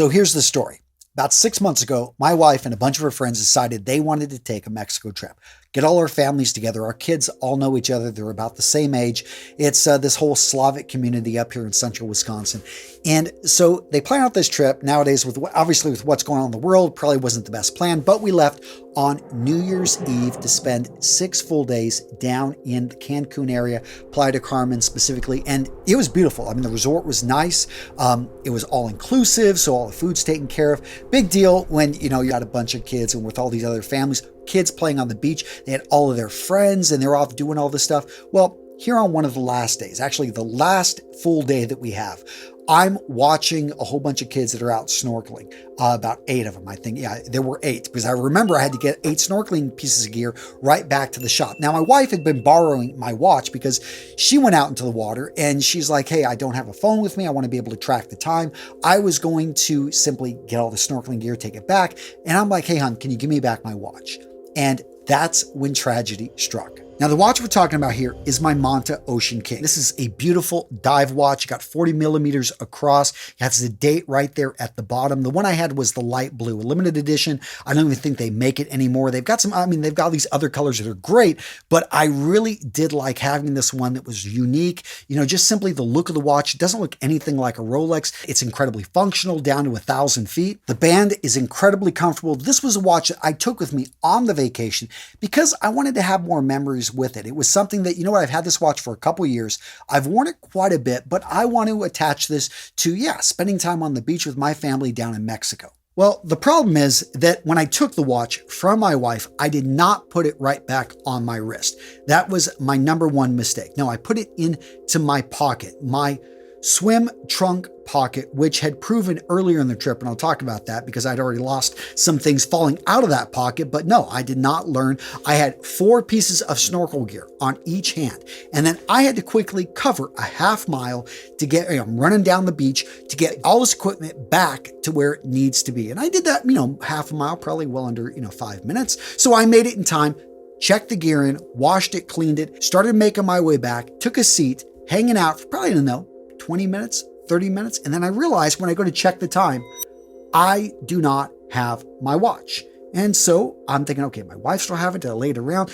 So here's the story. About 6 months ago, my wife and a bunch of her friends decided they wanted to take a Mexico trip. Get all our families together. Our kids all know each other. They're about the same age. It's this whole Slavic community up here in central Wisconsin. And so they plan out this trip. Nowadays, obviously with what's going on in the world, probably wasn't the best plan, but we left on New Year's Eve to spend 6 full days down in the Cancun area, Playa del Carmen specifically. And it was beautiful. I mean, the resort was nice. It was all inclusive, so all the food's taken care of. Big deal when, you got a bunch of kids and with all these other families, kids playing on the beach. They had all of their friends and they're off doing all this stuff. Well, here on one of the last days, actually the last full day that we have, I'm watching a whole bunch of kids that are out snorkeling, about 8 of them, I think. Yeah, there were 8 because I remember I had to get 8 snorkeling pieces of gear right back to the shop. Now, my wife had been borrowing my watch because she went out into the water and she's like, hey, I don't have a phone with me. I want to be able to track the time. I was going to simply get all the snorkeling gear, take it back. And I'm like, hey, hon, can you give me back my watch? And that's when tragedy struck. Now, the watch we're talking about here is my Manta Ocean King. This is a beautiful dive watch. It got 40 millimeters across. It has the date right there at the bottom. The one I had was the light blue, a limited edition. I don't even think they make it anymore. They've got they've got these other colors that are great, but I really did like having this one that was unique. Just simply the look of the watch. It doesn't look anything like a Rolex. It's incredibly functional down to 1,000 feet. The band is incredibly comfortable. This was a watch that I took with me on the vacation because I wanted to have more memories with it. It was something that, I've had this watch for a couple years. I've worn it quite a bit, but I want to attach this to, spending time on the beach with my family down in Mexico. Well, the problem is that when I took the watch from my wife, I did not put it right back on my wrist. That was my number one mistake. No, I put it into my pocket, my swim trunk pocket, which had proven earlier in the trip, and I'll talk about that because I'd already lost some things falling out of that pocket, but no, I did not learn. I had 4 pieces of snorkel gear on each hand, and then I had to quickly cover a half mile to get, I'm running down the beach to get all this equipment back to where it needs to be. And I did that, half a mile, probably well under, 5 minutes. So I made it in time, checked the gear in, washed it, cleaned it, started making my way back, took a seat, hanging out for probably, 20 minutes, 30 minutes. And then I realized when I go to check the time, I do not have my watch. And so I'm thinking, okay, my wife still have it. Did I lay it around?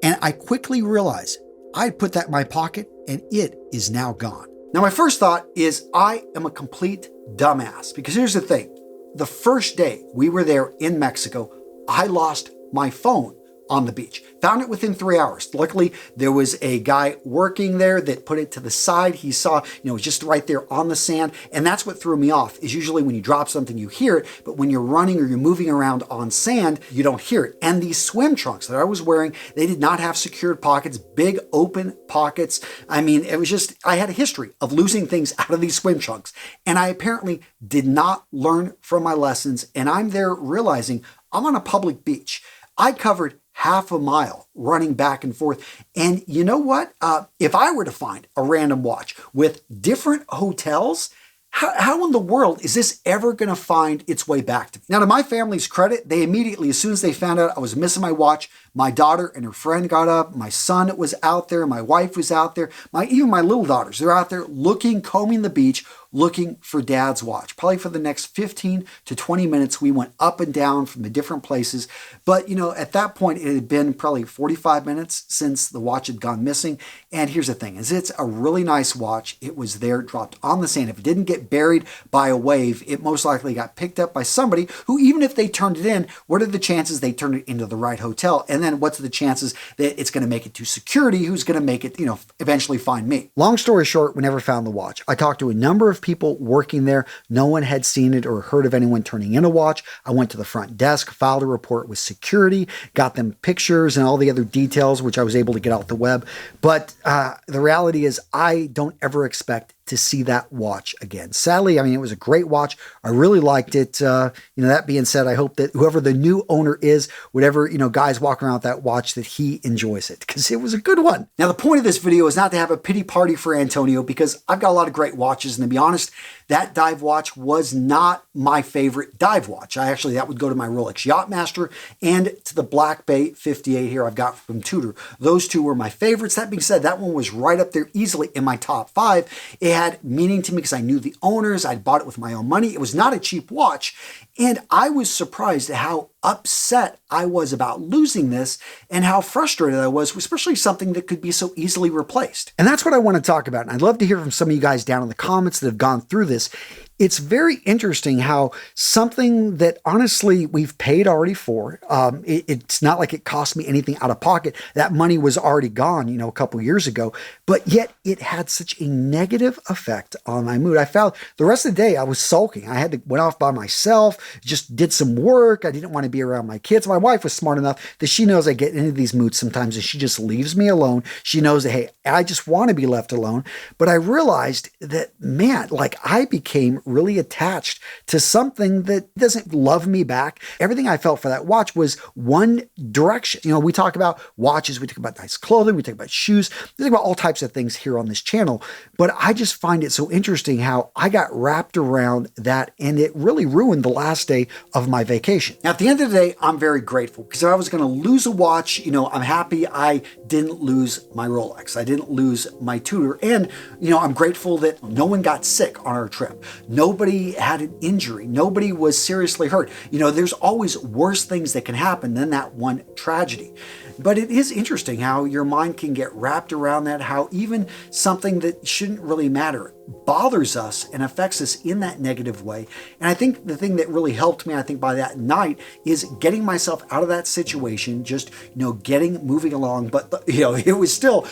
And I quickly realized I put that in my pocket and it is now gone. Now, my first thought is I am a complete dumbass because here's the thing. The first day we were there in Mexico, I lost my phone on the beach. Found it within 3 hours. Luckily, there was a guy working there that put it to the side. He saw, it was just right there on the sand. And that's what threw me off, is usually when you drop something, you hear it. But when you're running or you're moving around on sand, you don't hear it. And these swim trunks that I was wearing, they did not have secured pockets, big open pockets. I mean, it was just, I had a history of losing things out of these swim trunks. And I apparently did not learn from my lessons. And I'm there realizing I'm on a public beach. I covered half a mile running back and forth. And you know what? If I were to find a random watch with different hotels, how in the world is this ever going to find its way back to me? Now, to my family's credit, they immediately, as soon as they found out I was missing my watch, my daughter and her friend got up. My son was out there. My wife was out there. Even my little daughters, they're out there combing the beach, looking for Dad's watch. Probably for the next 15 to 20 minutes, we went up and down from the different places. But, at that point, it had been probably 45 minutes since the watch had gone missing. And here's the thing, is it's a really nice watch. It was there, dropped on the sand. If it didn't get buried by a wave, it most likely got picked up by somebody who, even if they turned it in, what are the chances they turned it into the right hotel? And then what's the chances that it's going to make it to security, who's going to make it, eventually find me? Long story short, we never found the watch. I talked to a number of people working there. No one had seen it or heard of anyone turning in a watch. I went to the front desk, filed a report with security, got them pictures and all the other details, which I was able to get out the web. But the reality is I don't ever expect to see that watch again. Sadly, it was a great watch. I really liked it. That being said, I hope that whoever the new owner is, whatever, guys walking around with that watch, that he enjoys it because it was a good one. Now, the point of this video is not to have a pity party for Antonio because I've got a lot of great watches. And to be honest, that dive watch was not my favorite dive watch. That would go to my Rolex Yachtmaster and to the Black Bay 58 here I've got from Tudor. Those two were my favorites. That being said, that one was right up there easily in my top 5. It had meaning to me because I knew the owners. I'd bought it with my own money. It was not a cheap watch. And I was surprised at how upset I was about losing this and how frustrated I was, especially something that could be so easily replaced. And that's what I want to talk about. And I'd love to hear from some of you guys down in the comments that have gone through this. It's very interesting how something that honestly we've paid already for, it's not like it cost me anything out of pocket. That money was already gone, a couple years ago, but yet it had such a negative effect on my mood. I found the rest of the day I was sulking. Went off by myself, just did some work. I didn't want to be around my kids. My wife was smart enough that she knows I get into these moods sometimes and she just leaves me alone. She knows that, hey, I just want to be left alone. But I realized that, man, like I became really attached to something that doesn't love me back. Everything I felt for that watch was one direction. We talk about watches, we talk about nice clothing, we talk about shoes, we talk about all types of things here on this channel. But I just find it so interesting how I got wrapped around that and it really ruined the last day of my vacation. Now, at the end of the day, I'm very grateful because if I was going to lose a watch, I'm happy I didn't lose my Rolex. I didn't lose my Tudor. And, I'm grateful that no one got sick on our trip. Nobody had an injury. Nobody was seriously hurt. There's always worse things that can happen than that one tragedy. But it is interesting how your mind can get wrapped around that, how even something that shouldn't really matter bothers us and affects us in that negative way. And I think the thing that really helped me, by that night is getting myself out of that situation, just, moving along. But, it was still,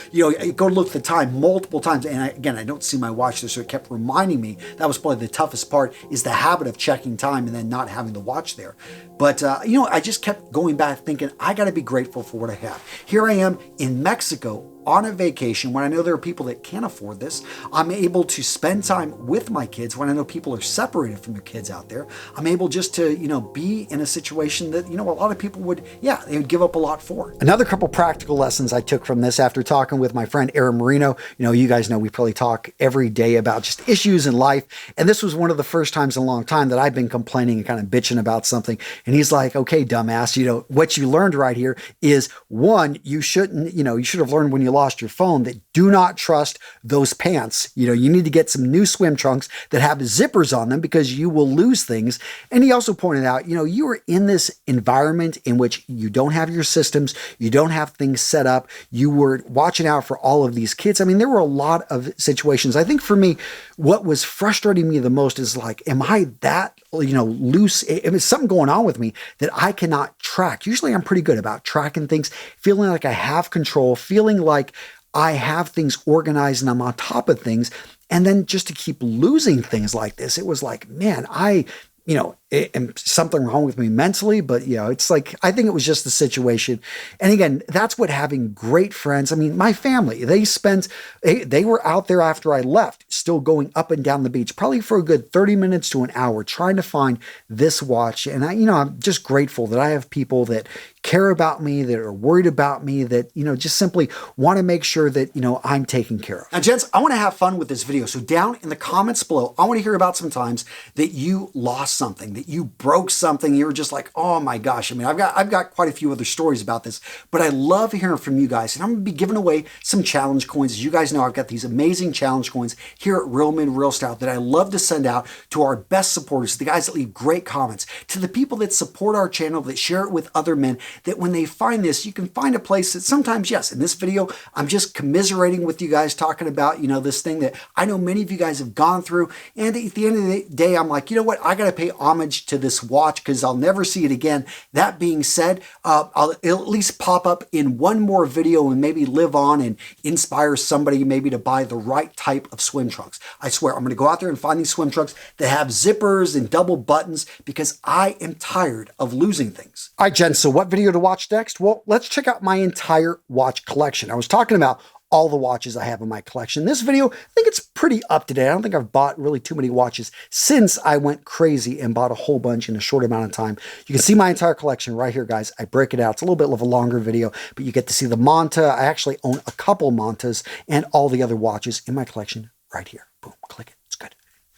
go look at the time multiple times. And I don't see my watch there, so it kept reminding me. That was probably the toughest part, is the habit of checking time and then not having the watch there. But, I just kept going back thinking, I got to be grateful for what I have. Here I am in Mexico on a vacation when I know there are people that can't afford this. I'm able to spend time with my kids when I know people are separated from their kids out there. I'm able just to, be in a situation that, a lot of people would, they would give up a lot for. Another couple practical lessons I took from this after talking with my friend Aaron Marino. You guys know we probably talk every day about just issues in life. And this was one of the first times in a long time that I've been complaining and kind of bitching about something. And he's like, okay, dumbass, what you learned right here is, one, you should have learned when you lost your phone that do not trust those pants. You need to get some new swim trunks that have zippers on them because you will lose things. And he also pointed out, you are in this environment in which you don't have your systems, you don't have things set up, you were watching out for all of these kids. There were a lot of situations. I think for me, what was frustrating me the most is like, am I that loose? Is something going on with me that I cannot track? Usually I'm pretty good about tracking things, feeling like I have control, feeling like I have things organized and I'm on top of things. And then just to keep losing things like this, it was like, man, and something wrong with me mentally, but it's like, I think it was just the situation. And again, that's what having great friends. My family, they were out there after I left, still going up and down the beach, probably for a good 30 minutes to an hour, trying to find this watch. And I'm just grateful that I have people that care about me, that are worried about me, that, just simply want to make sure that, I'm taken care of. Now, gents, I want to have fun with this video. So down in the comments below, I want to hear about some times that you lost something, that you broke something. You were just like, oh my gosh. I've got quite a few other stories about this, but I love hearing from you guys. And I'm going to be giving away some challenge coins. As you guys know, I've got these amazing challenge coins here at Real Men Real Style that I love to send out to our best supporters, the guys that leave great comments, to the people that support our channel, that share it with other men, that when they find this, you can find a place that sometimes, yes, in this video, I'm just commiserating with you guys, talking about, this thing that I know many of you guys have gone through. And at the end of the day, I'm like, what? I got to pay homage to this watch because I'll never see it again. That being said, it'll at least pop up in one more video and maybe live on and inspire somebody maybe to buy the right type of swim trunks. I swear, I'm going to go out there and find these swim trunks that have zippers and double buttons because I am tired of losing things. All right, Jen, so what video to watch next? Well, let's check out my entire watch collection. I was talking about all the watches I have in my collection. This video, I think it's pretty up to date. I don't think I've bought really too many watches since I went crazy and bought a whole bunch in a short amount of time. You can see my entire collection right here, guys. I break it out. It's a little bit of a longer video, but you get to see the Manta. I actually own a couple Mantas and all the other watches in my collection right here. Boom, click it.